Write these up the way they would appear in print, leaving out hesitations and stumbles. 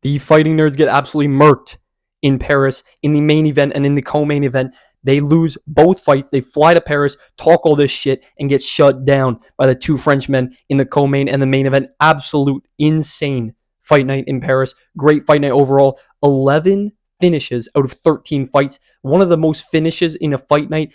The Fighting Nerds get absolutely murked in Paris in the main event and in the co-main event. They lose both fights. They fly to Paris, talk all this shit, and get shut down by the two Frenchmen in the co-main and the main event. Absolute insane fight night in Paris. Great fight night overall. 11 finishes out of 13 fights. One of the most finishes in a fight night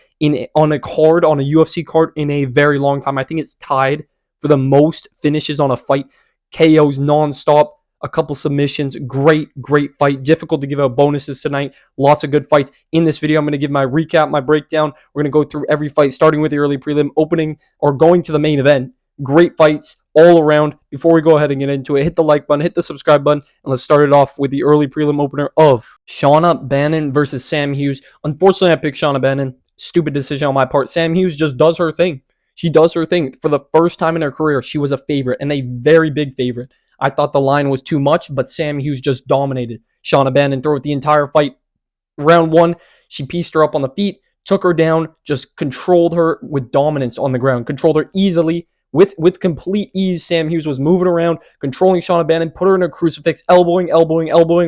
on a UFC card in a very long time. I think it's tied for the most finishes on a fight. KOs nonstop. A couple submissions. Great fight. Difficult to give out bonuses tonight. Lots of good fights. In this video, I'm going to give my recap, my breakdown. We're going to go through every fight, starting with the early prelim, opening or going to the main event. Great fights all around. Before we go ahead and get into it, hit the like button, hit the subscribe button, and let's start it off with the early prelim opener of Shauna Bannon versus Sam Hughes. Unfortunately, I picked Shauna Bannon. Stupid decision on my part. Sam Hughes just does her thing. She does her thing. For the first time in her career, she was a favorite, and a very big favorite. I thought the line was too much, but Sam Hughes just dominated Shauna Bannon throughout the entire fight. Round one, she pieced her up on the feet, took her down, just controlled her with dominance on the ground, controlled her easily. With complete ease, Sam Hughes was moving around, controlling Shauna Bannon, put her in a crucifix, elbowing.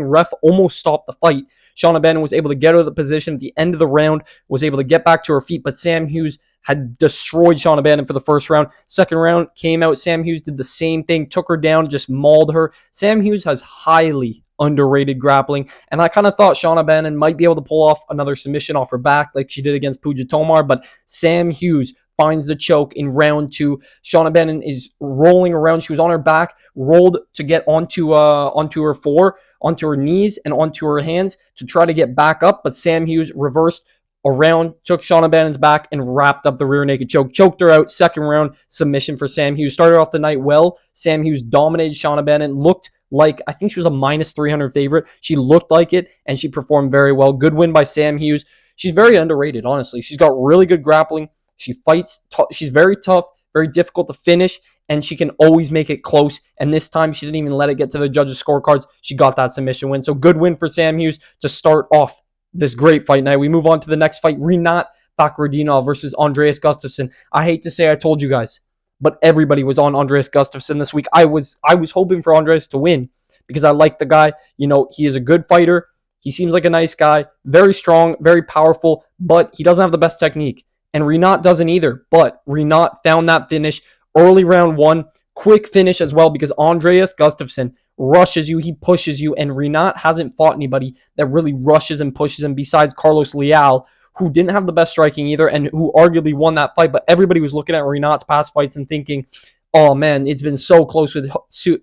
Ref almost stopped the fight. Shauna Bannon was able to get her the position at the end of the round, was able to get back to her feet, but Sam Hughes had destroyed Shauna Bannon for the first round. Second round came out. Sam Hughes did the same thing, took her down, just mauled her. Sam Hughes has highly underrated grappling, and I kind of thought Shauna Bannon might be able to pull off another submission off her back like she did against Puja Tomar, but Sam Hughes finds the choke in round two. Shauna Bannon is rolling around. She was on her back, rolled to get onto her knees and onto her hands to try to get back up, but Sam Hughes reversed around, took Shauna Bannon's back, and wrapped up the rear naked choke. Choked her out. Second round submission for Sam Hughes. Started off the night well. Sam Hughes dominated Shauna Bannon. Looked like, I think she was a minus 300 favorite. She looked like it, and she performed very well. Good win by Sam Hughes. She's very underrated, honestly. She's got really good grappling. She fights. She's very tough, very difficult to finish, and she can always make it close. And this time, she didn't even let it get to the judges' scorecards. She got that submission win. So good win for Sam Hughes to start off this great fight night. We move on to the next fight, Rinat Fakhretdinov versus Andreas Gustafsson. I hate to say I told you guys, but everybody was on Andreas Gustafsson this week. I was hoping for Andreas to win because I like the guy. You know, he is a good fighter. He seems like a nice guy, very strong, very powerful, but he doesn't have the best technique. And Rinat doesn't either, but Rinat found that finish early round one. Quick finish as well because Andreas Gustafsson rushes you, he pushes you, and Rinat hasn't fought anybody that really rushes and pushes him besides Carlos Leal, who didn't have the best striking either and who arguably won that fight, but everybody was looking at Rinat's past fights and thinking, oh man, it's been so close with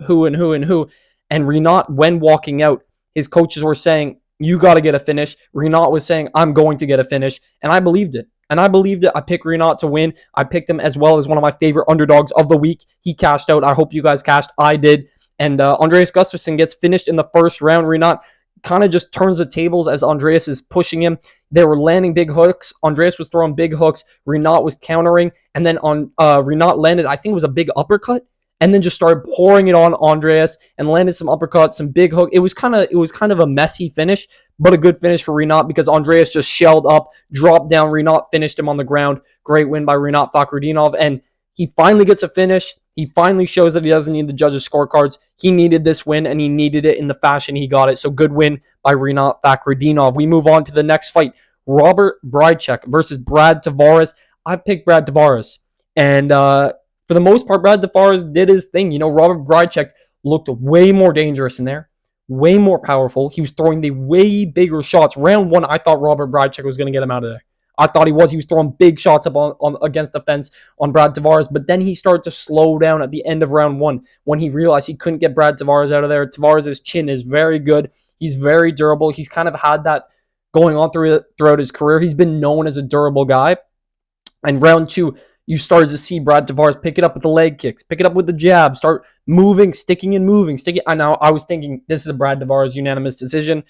who and who and who. And Rinat, when walking out, his coaches were saying, you got to get a finish. Rinat was saying, I'm going to get a finish, and I believed it. I picked Rinat to win. I picked him as well as one of my favorite underdogs of the week. He cashed out. I hope you guys cashed. I did. And Andreas Gustafsson gets finished in the first round. Rinat kind of just turns the tables as Andreas is pushing him. They were landing big hooks. Andreas was throwing big hooks. Rinat was countering. And then Rinat landed, I think it was a big uppercut, and then just started pouring it on Andreas and landed some uppercuts, some big hook. It was kind of a messy finish, but a good finish for Rinat because Andreas just shelled up, dropped down. Rinat finished him on the ground. Great win by Rinat Fakhretdinov. And he finally gets a finish. He finally shows that he doesn't need the judges' scorecards. He needed this win, and he needed it in the fashion he got it. So good win by Rinat Fakhretdinov. We move on to the next fight. Robert Brychek versus Brad Tavares. I picked Brad Tavares. And for the most part, Brad Tavares did his thing. You know, Robert Brychek looked way more dangerous in there. Way more powerful. He was throwing the way bigger shots. Round one, I thought Robert Brychek was going to get him out of there. I thought he was throwing big shots up on against the fence on Brad Tavares, but then he started to slow down at the end of round one when he realized he couldn't get Brad Tavares out of there. Tavares' chin is very good. He's very durable. He's kind of had that going on throughout his career. He's been known as a durable guy. And round two, you started to see Brad Tavares pick it up with the leg kicks, pick it up with the jab, start moving, sticking. I know I was thinking this is a Brad Tavares unanimous decision.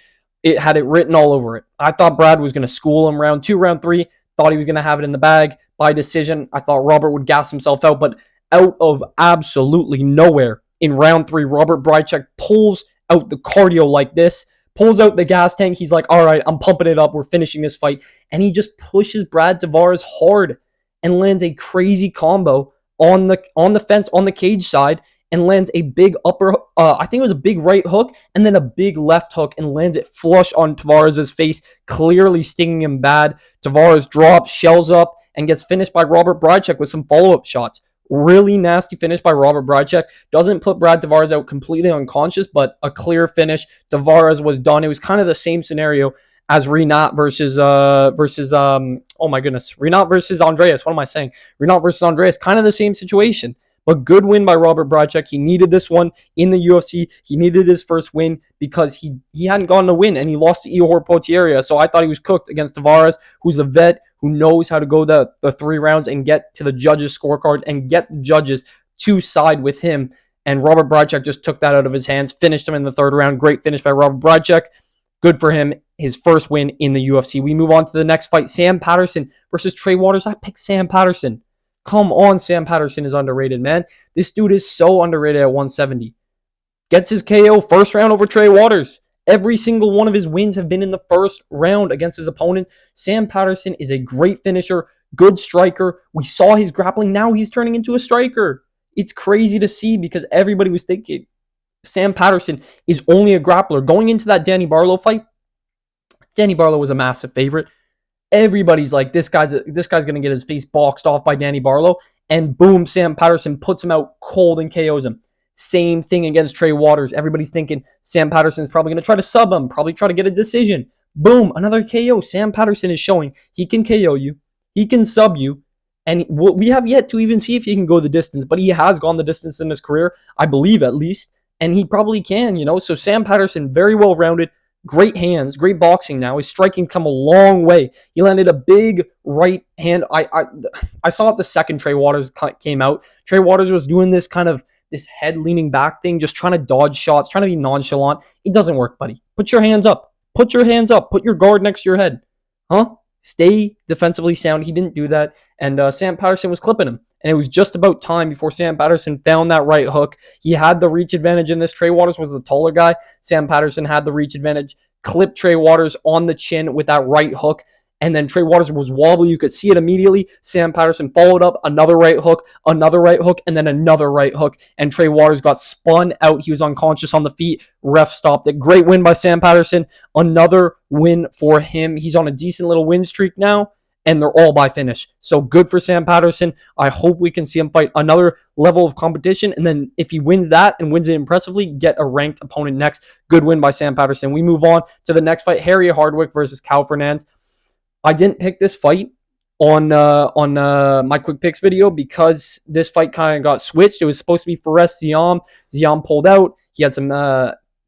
It had it written all over it. I thought Brad was going to school him round two, round three. Thought he was going to have it in the bag by decision. I thought Robert would gas himself out, but out of absolutely nowhere in round three, Robert Brychek pulls out the cardio like this, pulls out the gas tank. He's like, all right, I'm pumping it up. We're finishing this fight. And he just pushes Brad Tavares hard and lands a crazy combo on the fence, on the cage side. and lands a big I think it was a big right hook and then a big left hook and lands it flush on Tavares' face, clearly stinging him bad. Tavares drops, shells up, and gets finished by Robert Brychek with some follow-up shots. Really nasty finish by Robert Brychek. Doesn't put Brad Tavares out completely unconscious, but a clear finish. Tavares was done. It was kind of the same scenario as Renat versus oh my goodness, Renat versus Andreas. What am I saying? Renat versus Andreas, kind of the same situation. But good win by Robert Brychek. He needed this one in the UFC. He needed his first win because he hadn't gotten a win, and he lost to Ihor Potieria. So I thought he was cooked against Tavares, who's a vet, who knows how to go the 3 rounds and get to the judges' scorecard and get the judges to side with him. And Robert Brychek just took that out of his hands, finished him in the 3rd round. Great finish by Robert Brychek. Good for him. His first win in the UFC. We move on to the next fight. Sam Patterson versus Trey Waters. I picked Sam Patterson. Come on, Sam Patterson is underrated, man. This dude is so underrated at 170. Gets his KO first round over Trey Waters. Every single one of his wins have been in the first round against his opponent. Sam Patterson is a great finisher, good striker. We saw his grappling. Now he's turning into a striker. It's crazy to see because everybody was thinking Sam Patterson is only a grappler. Going into that Danny Barlow fight, Danny Barlow was a massive favorite. Everybody's like, this guy's going to get his face boxed off by Danny Barlow. And boom, Sam Patterson puts him out cold and KOs him. Same thing against Trey Waters. Everybody's thinking Sam Patterson's probably going to try to sub him, probably try to get a decision. Boom, another KO. Sam Patterson is showing he can KO you. He can sub you. And we have yet to even see if he can go the distance. But he has gone the distance in his career, I believe at least. And he probably can, So Sam Patterson, very well-rounded. Great hands, great boxing now. His striking come a long way. He landed a big right hand. I saw it the second Trey Waters came out. Trey Waters was doing this kind of this head leaning back thing, just trying to dodge shots, trying to be nonchalant. It doesn't work, buddy. Put your hands up. Put your hands up. Put your guard next to your head. Huh? Stay defensively sound. He didn't do that. And Sam Patterson was clipping him. And it was just about time before Sam Patterson found that right hook. He had the reach advantage in this. Trey Waters was the taller guy. Sam Patterson had the reach advantage. Clipped Trey Waters on the chin with that right hook. And then Trey Waters was wobbly. You could see it immediately. Sam Patterson followed up another right hook, and then another right hook. And Trey Waters got spun out. He was unconscious on the feet. Ref stopped it. Great win by Sam Patterson. Another win for him. He's on a decent little win streak now. And they're all by finish. So good for Sam Patterson. I hope we can see him fight another level of competition. And then if he wins that and wins it impressively, get a ranked opponent next. Good win by Sam Patterson. We move on to the next fight. Harry Hardwick versus Cal Fernandez. I didn't pick this fight on my quick picks video because this fight kind of got switched. It was supposed to be Fares Ziam. Ziam pulled out. He had some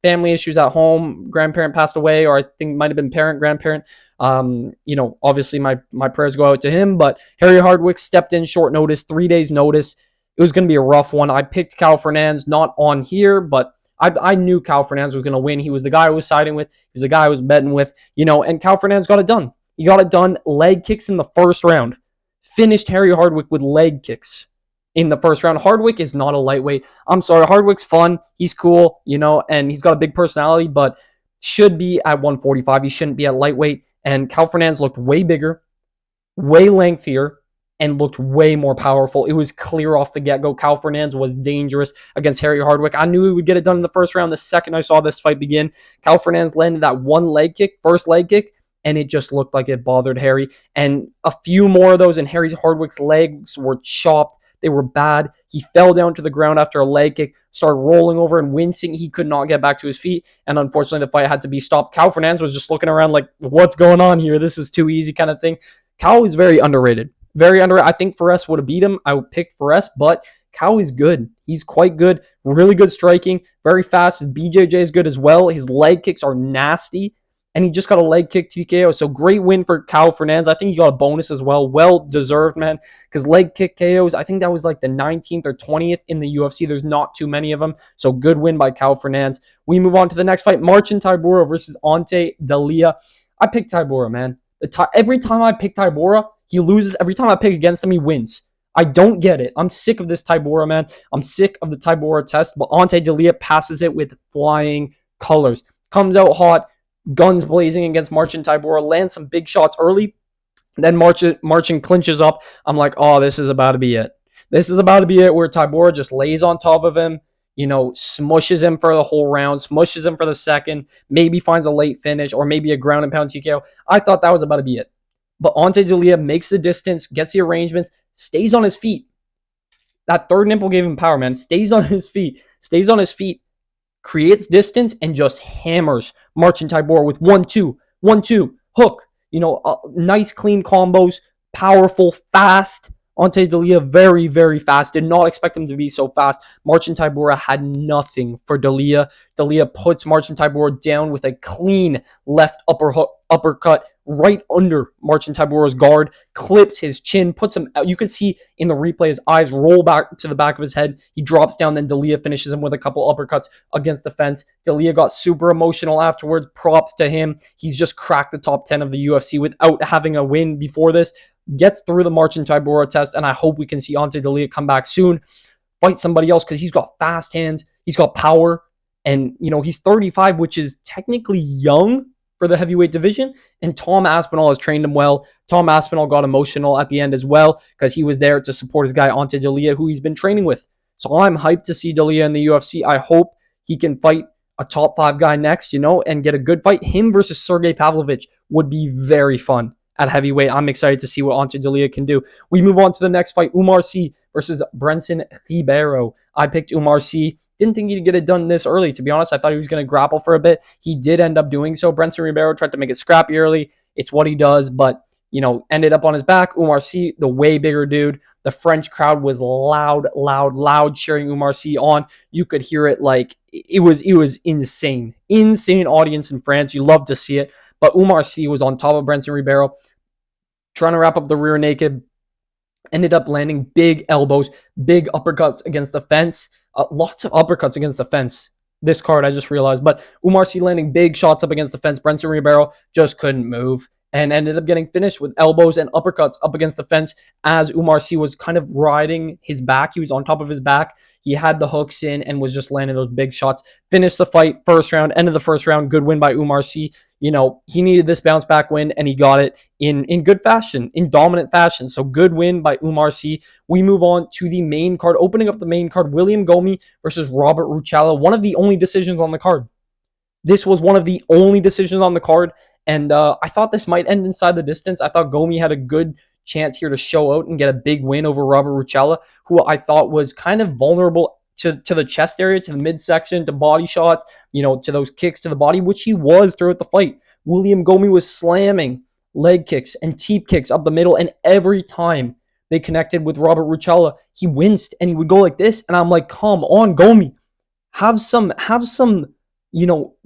family issues at home. Grandparent passed away, or I think it might have been grandparent. Obviously my prayers go out to him, but Harry Hardwick stepped in short notice, 3 days notice. It was going to be a rough one. I picked Cal Fernandez, not on here, but I knew Cal Fernandez was going to win. He was the guy I was siding with. He was the guy I was betting with, and Cal Fernandez got it done. He got it done. Leg kicks in the first round. Finished Harry Hardwick with leg kicks in the first round. Hardwick is not a lightweight. I'm sorry. Hardwick's fun. He's cool, and he's got a big personality, but should be at 145. He shouldn't be at lightweight. And Cal Fernandez looked way bigger, way lengthier, and looked way more powerful. It was clear off the get-go. Cal Fernandez was dangerous against Harry Hardwick. I knew he would get it done in the first round. The second I saw this fight begin, Cal Fernandez landed that first leg kick, and it just looked like it bothered Harry. And a few more of those, and Harry Hardwick's legs were chopped. They were bad. He fell down to the ground after a leg kick, started rolling over and wincing. He could not get back to his feet, and unfortunately, the fight had to be stopped. Cal Fernandez was just looking around like, what's going on here? This is too easy kind of thing. Cal is very underrated. Very underrated. I think Fares would have beat him. I would pick Fares, but Cal is good. He's quite good. Really good striking. Very fast. His BJJ is good as well. His leg kicks are nasty. And he just got a leg kick TKO. So great win for Cal Fernandez. I think he got a bonus as well. Well deserved, man. Because leg kick KOs, I think that was like the 19th or 20th in the UFC. There's not too many of them. So good win by Cal Fernandez. We move on to the next fight. Marcin Tybura versus Ante Dalia. I picked Tybura, man. Every time I pick Tybura, he loses. Every time I pick against him, he wins. I don't get it. I'm sick of this Tybura, man. I'm sick of the Tybura test. But Ante Dalia passes it with flying colors. Comes out hot. Guns blazing against Marcin Tybura, lands some big shots early, then Marcin clinches up. I'm like, oh, this is about to be it. This is about to be it where Tybura just lays on top of him, smushes him for the whole round, smushes him for the second, maybe finds a late finish or maybe a ground and pound TKO. I thought that was about to be it. But Ante D'Elia makes the distance, gets the arrangements, stays on his feet. That third nipple gave him power, man. Stays on his feet, creates distance, and just hammers Marcin Tybura with 1-2, 1-2, hook. Nice clean combos, powerful, fast. Ante D'Elia, very, very fast. Did not expect him to be so fast. Marcin Tybura had nothing for D'Elia. D'Elia puts Marcin Tybura down with a clean left uppercut right under Marcin Tybura's guard, clips his chin, puts him out. You can see in the replay his eyes roll back to the back of his head. He drops down, then D'Elia finishes him with a couple uppercuts against the fence. D'Elia got super emotional afterwards. Props to him. He's just cracked the top 10 of the UFC without having a win before this. Gets through the Marcin Tybura test, and I hope we can see Ante D'Elia come back soon, fight somebody else, because he's got fast hands, he's got power, and he's 35, which is technically young for the heavyweight division, and Tom Aspinall has trained him well. Tom Aspinall got emotional at the end as well because he was there to support his guy Ante D'Elia, who he's been training with. So I'm hyped to see D'Elia in the UFC. I hope he can fight a top 5 guy next, and get a good fight. Him versus Sergey Pavlovich would be very fun at heavyweight. I'm excited to see what Ante D'Elia can do. We move on to the next fight, Umar Sy versus Brenson Ribeiro. I picked Umar Sy. Didn't think he'd get it done this early, to be honest. I thought he was going to grapple for a bit. He did end up doing so. Brenson Ribeiro tried to make it scrappy early. It's what he does, but, ended up on his back. Umar Sy, the way bigger dude. The French crowd was loud cheering Umar Sy on. You could hear it like it was insane. Insane audience in France. You love to see it. But Umar Sy was on top of Brenson Ribeiro, trying to wrap up the rear naked. Ended up landing big elbows, big uppercuts against the fence. Lots of uppercuts against the fence this card, I just realized. But Umar Sy landing big shots up against the fence. Brenson Ribeiro just couldn't move and ended up getting finished with elbows and uppercuts up against the fence as Umar Sy was kind of riding his back. He was on top of his back. He had the hooks in and was just landing those big shots. Finished the fight, first round, end of the first round. Good win by Umar Sy. He needed this bounce back win, and he got it in good fashion, in dominant fashion. So good win by Umar Sy. We move on to the main card. Opening up the main card, William Gomi versus Robert Ruchala. One of the only decisions on the card. This was one of the only decisions on the card, and I thought this might end inside the distance. I thought Gomi had a good chance here to show out and get a big win over Robert Ruchala, who I thought was kind of vulnerable to the chest area, to the midsection, to body shots, to those kicks to the body, which he was throughout the fight. William Gomi was slamming leg kicks and teep kicks up the middle, and every time they connected with Robert Ruchala, he winced and he would go like this, and I'm like, come on, Gomi, have some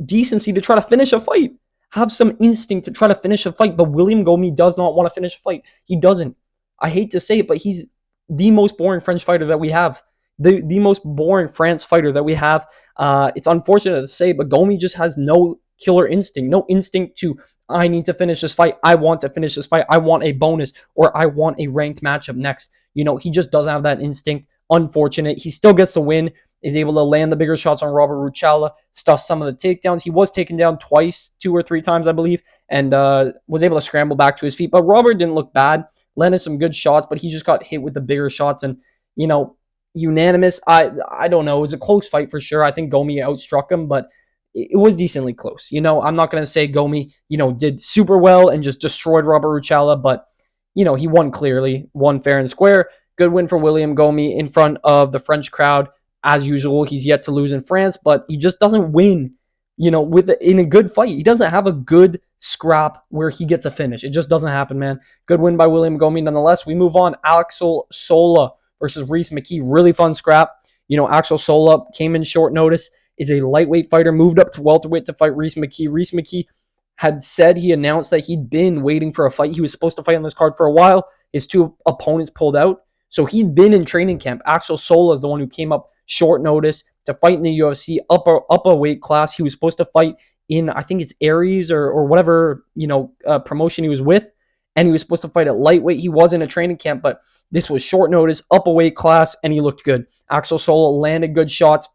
decency to try to finish a fight. Have some instinct to try to finish a fight. But William Gomi does not want to finish a fight. He doesn't. I hate to say it, but he's the most boring French fighter that we have. The most boring France fighter that we have. It's unfortunate to say, but Gomi just has no killer instinct. No instinct to, I need to finish this fight. I want to finish this fight. I want a bonus, or I want a ranked matchup next. He just doesn't have that instinct. Unfortunate. He still gets the win. Is able to land the bigger shots on Robert Ruchala, stuff some of the takedowns. He was taken down twice, 2 or 3 times, I believe, and was able to scramble back to his feet. But Robert didn't look bad, landed some good shots, but he just got hit with the bigger shots. And, unanimous, I don't know. It was a close fight for sure. I think Gomi outstruck him, but it was decently close. I'm not going to say Gomi, did super well and just destroyed Robert Ruchala, but, he won clearly, won fair and square. Good win for William Gomi in front of the French crowd. As usual, he's yet to lose in France, but he just doesn't win, in a good fight. He doesn't have a good scrap where he gets a finish. It just doesn't happen, man. Good win by William Gomi nonetheless. We move on. Axel Sola versus Reese McKee. Really fun scrap. Axel Sola came in short notice, is a lightweight fighter, moved up to welterweight to fight Reese McKee. Reese McKee had said, he announced that he'd been waiting for a fight. He was supposed to fight on this card for a while. His 2 opponents pulled out. So he'd been in training camp. Axel Sola is the one who came up short notice to fight in the UFC, up a weight class. He was supposed to fight in, I think it's Aries or whatever, promotion he was with, and he was supposed to fight at lightweight. He was in a training camp, but this was short notice, up a weight class, and he looked good. Axel Sola landed good shots,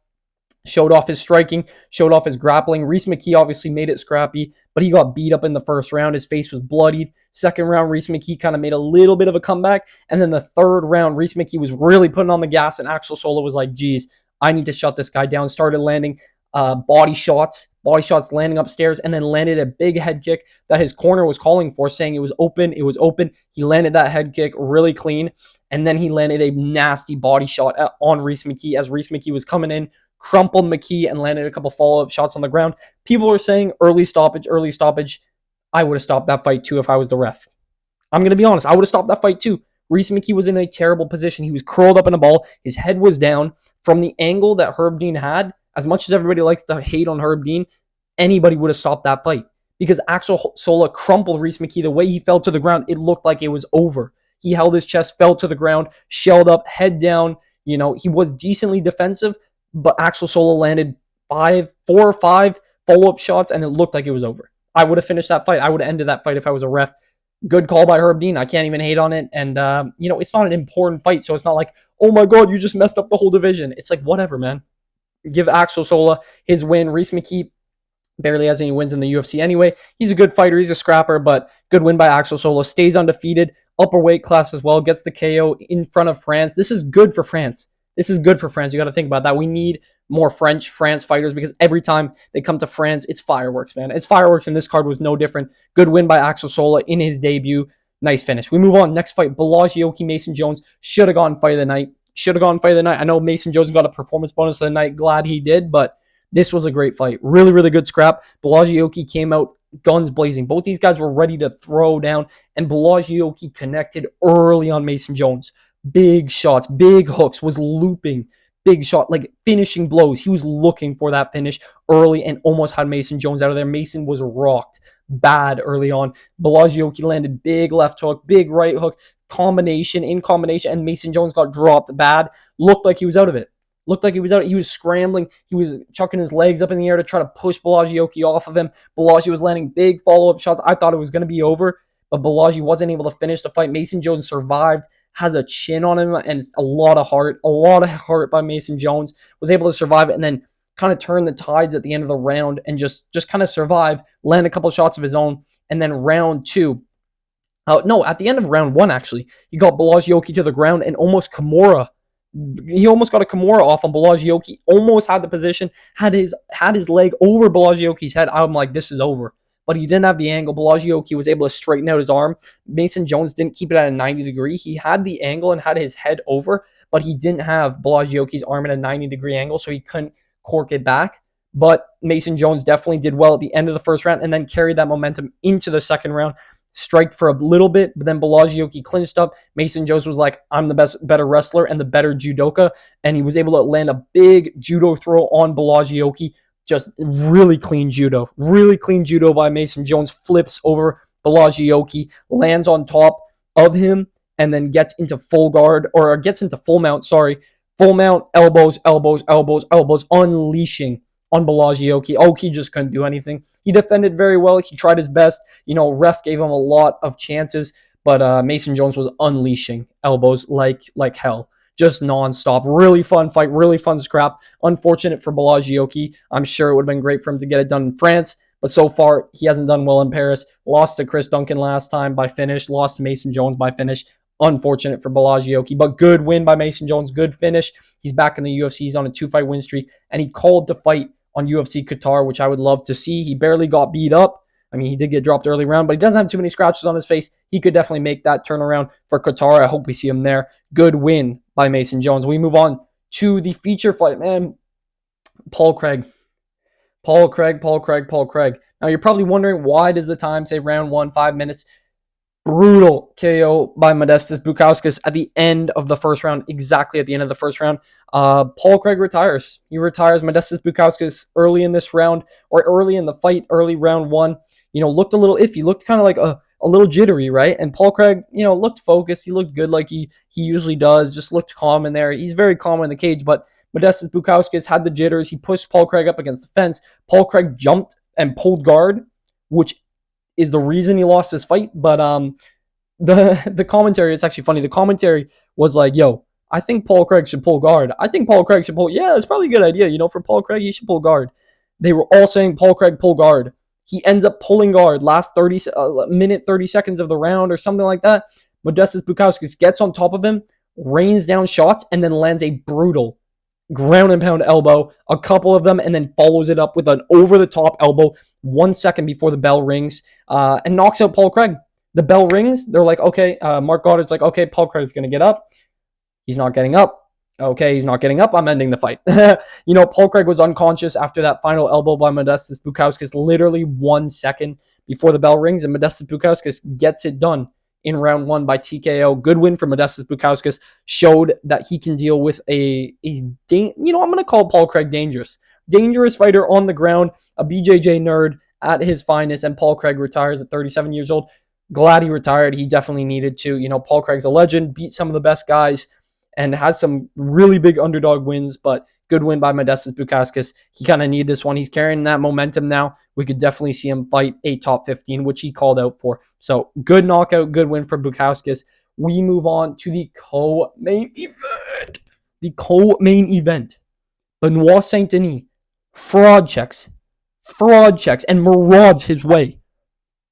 showed off his striking, showed off his grappling. Reese McKee obviously made it scrappy, but he got beat up in the first round. His face was bloodied. Second round, Reese McKee kind of made a little bit of a comeback. And then the third round, Reese McKee was really putting on the gas, and Axel Sola was like, geez, I need to shut this guy down. Started landing body shots landing upstairs, and then landed a big head kick that his corner was calling for, saying it was open. It was open. He landed that head kick really clean, and then he landed a nasty body shot on Reese McKee as Reese McKee was coming in, crumpled McKee, and landed a couple follow-up shots on the ground. People are saying early stoppage, early stoppage. I would have stopped that fight too if I was the ref. I'm going to be honest. I would have stopped that fight too. Reese McKee was in a terrible position. He was curled up in a ball. His head was down. From the angle that Herb Dean had, as much as everybody likes to hate on Herb Dean, anybody would have stopped that fight because Axel Sola crumpled Reese McKee. The way he fell to the ground, it looked like it was over. He held his chest, fell to the ground, shelled up, head down. You know, he was decently defensive, but Axel Sola landed 4 or 5 follow-up shots, and it looked like it was over. I would have finished that fight. I would have ended that fight if I was a ref. Good call by Herb Dean. I can't even hate on it. And, it's not an important fight, so it's not like, oh my God, you just messed up the whole division. It's like, whatever, man. Give Axel Sola his win. Reese McKee barely has any wins in the UFC anyway. He's a good fighter. He's a scrapper, but good win by Axel Sola. Stays undefeated. Upper weight class as well. Gets the KO in front of France. This is good for France. You got to think about that. We need more France fighters because every time they come to France, it's fireworks, man. It's fireworks, and this card was no different. Good win by Axel Sola in his debut. Nice finish. We move on. Next fight, Balaji Mason Jones. Should have gone fight of the night. I know Mason Jones got a performance bonus of the night. Glad he did, but this was a great fight. Really, really good scrap. Balaji came out guns blazing. Both these guys were ready to throw down, and Balaji connected early on Mason Jones. Big shots, big hooks, was looping. Big shot, like finishing blows. He was looking for that finish early and almost had Mason Jones out of there. Mason was rocked bad early on. Balaji landed big left hook, big right hook, combination, and Mason Jones got dropped bad. Looked like he was out of it. He was scrambling. He was chucking his legs up in the air to try to push Balaji off of him. Balaji was landing big follow-up shots. I thought it was going to be over, but Balaji wasn't able to finish the fight. Mason Jones survived, has a chin on him, and a lot of heart by Mason Jones. Was able to survive it and then kind of turn the tides at the end of the round and just kind of survive, land a couple shots of his own, and then round 2. At the end of round 1, actually, he got Balaji to the ground and almost got a Kimura off on Balaji. Almost had the position, had his leg over Balaji head. I'm like, this is over. But he didn't have the angle. Balaji was able to straighten out his arm. Mason Jones didn't keep it at a 90-degree. He had the angle and had his head over, but he didn't have Balaji arm at a 90-degree angle, so he couldn't cork it back. But Mason Jones definitely did well at the end of the first round and then carried that momentum into the second round. Striked for a little bit, but then Balaji clinched up. Mason Jones was like, I'm the better wrestler and the better judoka, and he was able to land a big judo throw on Balaji. Just really clean judo by Mason Jones. Flips over Balaji, lands on top of him, and then gets into full guard, or gets into full mount, full mount, elbows, unleashing on Balaji. Oki just couldn't do anything. He defended very well. He tried his best. Ref gave him a lot of chances, but Mason Jones was unleashing elbows like hell. Just nonstop. Really fun fight. Really fun scrap. Unfortunate for Balaji. I'm sure it would have been great for him to get it done in France, but so far he hasn't done well in Paris. Lost to Chris Duncan last time by finish. Lost to Mason Jones by finish. Unfortunate for Balaji, but good win by Mason Jones. Good finish. He's back in the UFC. He's on a 2-fight win streak, and he called to fight on UFC Qatar, which I would love to see. He barely got beat up. I mean, he did get dropped early round, but he doesn't have too many scratches on his face. He could definitely make that turnaround for Qatar. I hope we see him there. Good win by Mason Jones. We move on to the feature fight, man. Paul Craig. Now, you're probably wondering, why does the time say round 1, 5 minutes? Brutal KO by Modestas Bukauskas at the end of the first round, exactly at the end of the first round. Paul Craig retires. He retires. Modestas Bukauskas early in this round, or early in the fight, early round 1, looked a little iffy, looked kind of like a little jittery, right? And Paul Craig, looked focused. He looked good like he usually does, just looked calm in there. He's very calm in the cage, but Modestas Bukauskas had the jitters. He pushed Paul Craig up against the fence. Paul Craig jumped and pulled guard, which is the reason he lost his fight. But the commentary, it's actually funny. The commentary was like, yo, I think Paul Craig should pull guard. Yeah, it's probably a good idea. For Paul Craig, he should pull guard. They were all saying Paul Craig pull guard. He ends up pulling guard last 30 seconds of the round or something like that. Modestas Bukauskas gets on top of him, rains down shots, and then lands a brutal ground and pound elbow, a couple of them, and then follows it up with an over-the-top elbow 1 second before the bell rings, and knocks out Paul Craig. The bell rings. They're like, okay, Mark Goddard's like, okay, Paul Craig's going to get up. He's not getting up. Okay, he's not getting up. I'm ending the fight. Paul Craig was unconscious after that final elbow by Modestas Bukauskas literally 1 second before the bell rings, and Modestas Bukauskas gets it done in round 1 by TKO. Good win for Modestas Bukauskas. Showed that he can deal with I'm going to call Paul Craig dangerous. Dangerous fighter on the ground, a BJJ nerd at his finest, and Paul Craig retires at 37 years old. Glad he retired. He definitely needed to. Paul Craig's a legend, beat some of the best guys, and has some really big underdog wins, but good win by Modestas Bukauskas. He kind of needed this one. He's carrying that momentum now. We could definitely see him fight a top 15, which he called out for. So good knockout, good win for Bukauskas. We move on to the co-main event. The co-main event. Benoit Saint-Denis fraud checks, and marauds his way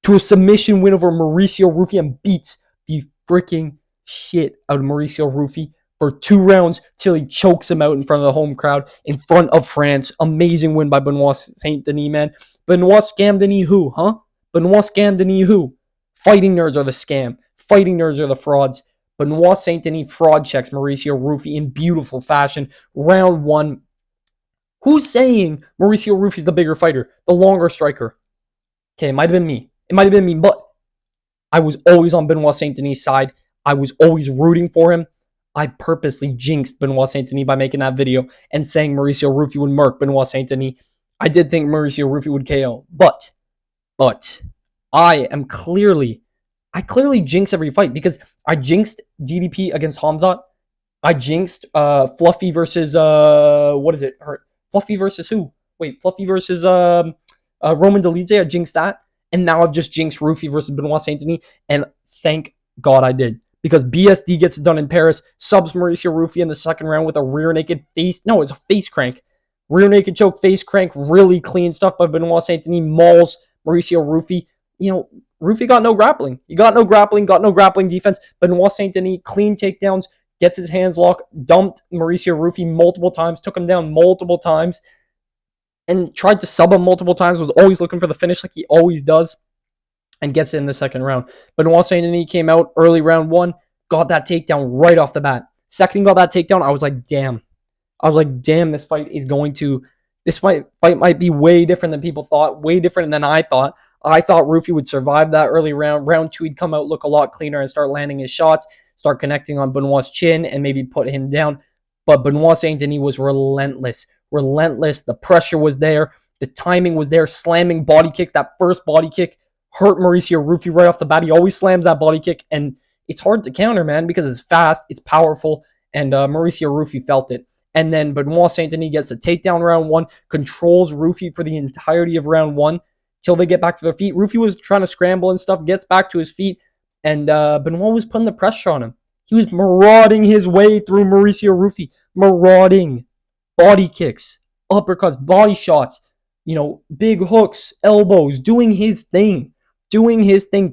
to a submission win over Mauricio Ruffi and beats the freaking shit out of Mauricio Ruffi for 2 rounds till he chokes him out in front of the home crowd, in front of France. Amazing win by Benoit Saint-Denis, man. Benoit Scam-Denis who, huh? Benoit Scam-Denis who? Fighting nerds are the scam. Fighting nerds are the frauds. Benoit Saint-Denis fraud checks Mauricio Ruffi in beautiful fashion. Round 1. Who's saying Mauricio Ruffi's the bigger fighter, the longer striker? Okay, it might have been me. But I was always on Benoit Saint-Denis' side. I was always rooting for him. I purposely jinxed Benoit Saint-Denis by making that video and saying Mauricio Ruffi would murk Benoit Saint-Denis. I did think Mauricio Ruffi would KO, but I clearly jinx every fight because I jinxed DDP against Hamzat. I jinxed Fluffy versus Fluffy versus who? Wait, Fluffy versus Roman Dolidze. I jinxed that, and now I've just jinxed Ruffi versus Benoit Saint-Denis, and thank God I did. Because BSD gets it done in Paris, subs Mauricio Ruffi in the second round with a rear naked face. No, it's a face crank. Rear naked choke, face crank, really clean stuff by Benoit Saint-Denis. Mauls Mauricio Ruffi. Ruffi got no grappling. He got no grappling defense. Benoit Saint-Denis, clean takedowns, gets his hands locked, dumped Mauricio Ruffi multiple times, took him down multiple times, and tried to sub him multiple times, was always looking for the finish like he always does, and gets it in the second round. Benoit Saint-Denis came out early round 1, got that takedown right off the bat. Second he got that takedown, I was like, damn, this fight might be way different than people thought, way different than I thought. I thought Ruffi would survive that early round. Round 2, he'd come out, look a lot cleaner, and start landing his shots, start connecting on Benoit's chin, and maybe put him down. But Benoit Saint-Denis was relentless. The pressure was there. The timing was there. Slamming body kicks. That first body kick hurt Mauricio Ruffi right off the bat. He always slams that body kick, and it's hard to counter, man, because it's fast, it's powerful, and Mauricio Ruffi felt it. And then Benoit Saint-Denis gets a takedown round 1, controls Ruffi for the entirety of round 1 till they get back to their feet. Ruffi was trying to scramble and stuff, gets back to his feet, and Benoit was putting the pressure on him. He was marauding his way through Mauricio Ruffi. Marauding. Body kicks, uppercuts, body shots, big hooks, elbows, doing his thing,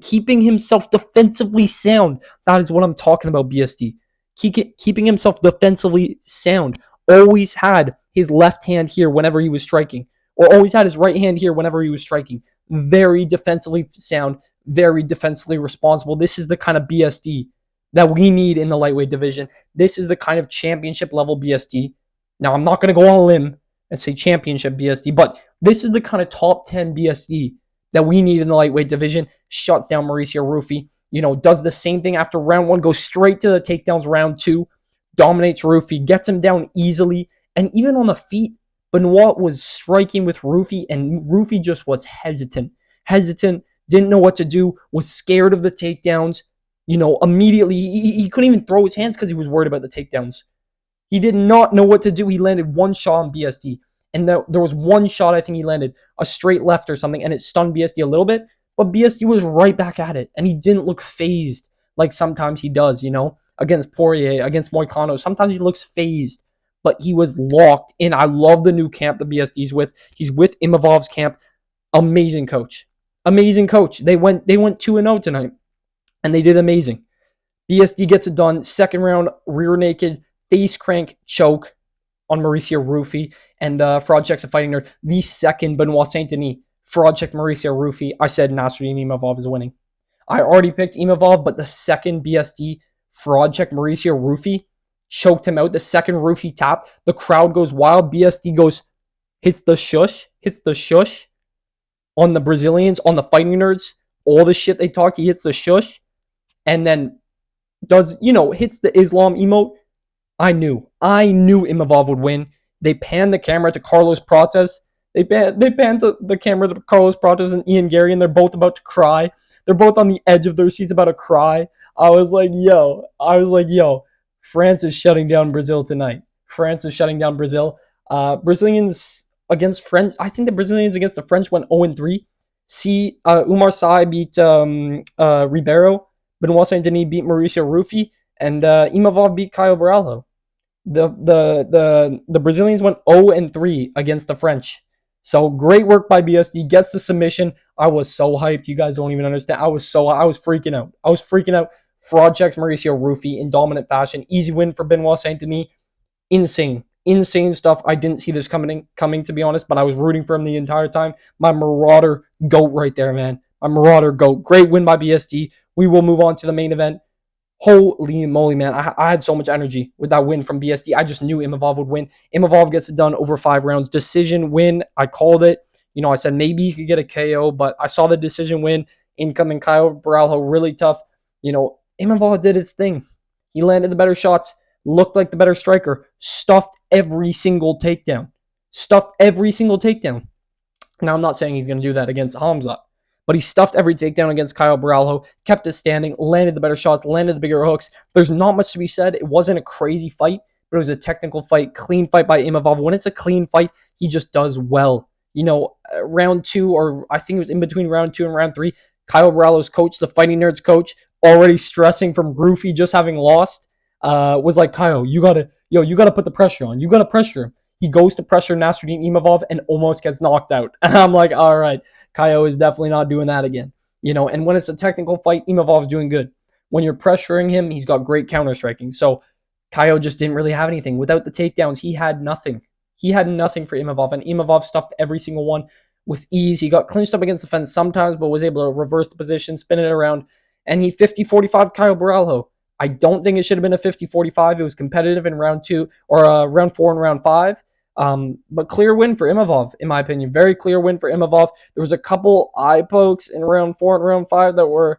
keeping himself defensively sound. That is what I'm talking about, BSD. Keeping himself defensively sound. Always had his left hand here whenever he was striking, or always had his right hand here whenever he was striking. Very defensively sound, very defensively responsible. This is the kind of BSD that we need in the lightweight division. This is the kind of championship level BSD. Now, I'm not going to go on a limb and say championship BSD, but this is the kind of top 10 BSD that we need in the lightweight division. Shuts down Mauricio Ruffi, does the same thing after round 1, goes straight to the takedowns round 2, dominates Ruffi, gets him down easily, and even on the feet, Benoit was striking with Ruffi, and Ruffi just was hesitant, didn't know what to do, was scared of the takedowns, immediately, he couldn't even throw his hands because he was worried about the takedowns. He did not know what to do. He landed one shot on BSD. And there was one shot I think he landed, a straight left or something, and it stunned BSD a little bit. But BSD was right back at it. And he didn't look phased like sometimes he does, against Poirier, against Moicano. Sometimes he looks phased. But he was locked in. I love the new camp that BSD's with. He's with Imavov's camp. Amazing coach. They went 2-0 tonight. And they did amazing. BSD gets it done. Second round, rear naked, face crank, choke. on Mauricio Rufy and fraud checks a fighting nerd. The second Benoit Saint Denis fraud checked Mauricio Rufy, I said Nasruddin Imavov is winning. I already picked Imavov, but the second BSD fraud checked Mauricio Rufy, choked him out. The second Rufy tap, the crowd goes wild. BSD goes, hits the shush on the Brazilians, on the fighting nerds, all the shit they talked. He hits the shush, and then hits the Islam emote. I knew Imavov would win. They panned the camera to Carlos Prates. They panned the camera to Carlos Prates and Ian Gary, and they're both about to cry. They're both on the edge of their seats about to cry. I was like, yo, France is shutting down Brazil tonight. France is shutting down Brazil. Brazilians against French. I think the Brazilians against the French went 0-3. Umar Sai beat Ribeiro. Benoit Saint Denis beat Mauricio Rufy, and Imavov beat Caio Borralho. The Brazilians went 0-3 against the French. So great work by BSD. Gets the submission. I was so hyped. You guys don't even understand. I was freaking out. Fraud checks Mauricio Rufy in dominant fashion. Easy win for Benoit Saint Denis. Insane stuff. I didn't see this coming to be honest, but I was rooting for him the entire time. My Marauder GOAT right there, man. My Marauder GOAT. Great win by BSD. We will move on to the main event. Holy moly, man. I had so much energy with that win from BSD. I just knew Imavov would win. Imavov gets it done over 5 rounds. Decision win. I called it. I said maybe he could get a KO, but I saw the decision win. Incoming Caio Borralho, really tough. Imavov did his thing. He landed the better shots, looked like the better striker, stuffed every single takedown. Now, I'm not saying he's going to do that against Hamza, but he stuffed every takedown against Caio Borralho, kept it standing, landed the better shots, landed the bigger hooks. There's not much to be said. It wasn't a crazy fight, but it was a technical fight, clean fight by Imavov. When it's a clean fight, he just does well. Round 2, or I think it was in between round 2 and round 3, Caio Borralho's coach, the Fighting Nerds coach, already stressing from Rufy just having lost, was like, Caio, you gotta put the pressure on. You gotta pressure him. He goes to pressure Nasruddin Imavov and almost gets knocked out. And I'm like, all right, Caio is definitely not doing that again. And when it's a technical fight, Imavov's doing good. When you're pressuring him, he's got great counter striking. So Caio just didn't really have anything. Without the takedowns, he had nothing. He had nothing for Imavov, and Imavov stuffed every single one with ease. He got clinched up against the fence sometimes, but was able to reverse the position, spin it around, and he 50-45 Caio Borralho. I don't think it should have been a 50-45. It was competitive in round 2 or round 4 and round 5. But clear win for Imavov, in my opinion. Very clear win for Imavov. There was a couple eye pokes in round 4 and round 5 that were,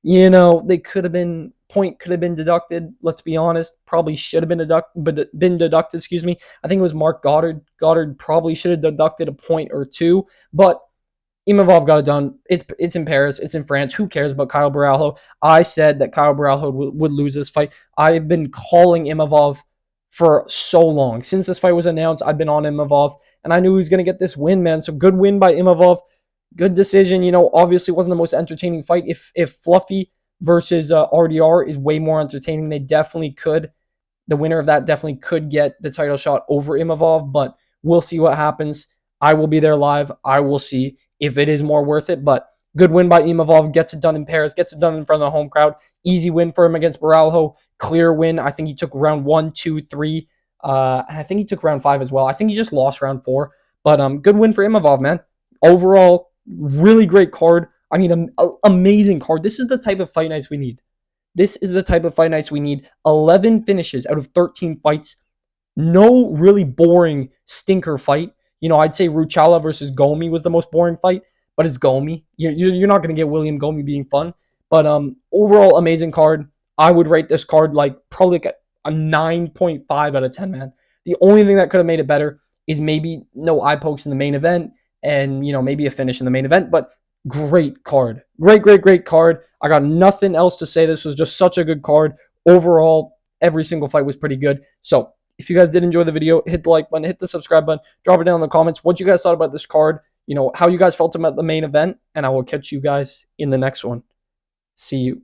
they could have been, point could have been deducted. Let's be honest. Probably should have been deducted, excuse me. I think it was Mark Goddard. Goddard probably should have deducted a point or two, but Imavov got it done. It's in Paris. It's in France. Who cares about Caio Borralho? I said that Caio Borralho would lose this fight. I've been calling Imavov for so long. Since this fight was announced, I've been on Imavov, and I knew he was going to get this win, man. So good win by Imavov. Good decision. Obviously wasn't the most entertaining fight. If Fluffy versus RDR is way more entertaining, they definitely could. The winner of that definitely could get the title shot over Imavov, but we'll see what happens. I will be there live. I will see if it is more worth it, but good win by Imavov. Gets it done in Paris. Gets it done in front of the home crowd. Easy win for him against Borralho. Clear win. I think he took round 1, 2, 3. And I think he took round 5 as well. I think he just lost round 4. But good win for Imavov, man. Overall, really great card. I mean, amazing card. This is the type of fight nights we need. 11 finishes out of 13 fights. No really boring stinker fight. I'd say Ruchala versus Gomi was the most boring fight, but it's Gomi. You're not going to get William Gomi being fun. But overall, amazing card. I would rate this card probably like a 9.5 out of 10, man. The only thing that could have made it better is maybe no eye pokes in the main event and, maybe a finish in the main event. But great card. Great card. I got nothing else to say. This was just such a good card. Overall, every single fight was pretty good. So if you guys did enjoy the video, hit the like button, hit the subscribe button, drop it down in the comments what you guys thought about this card, how you guys felt about the main event, and I will catch you guys in the next one. See you.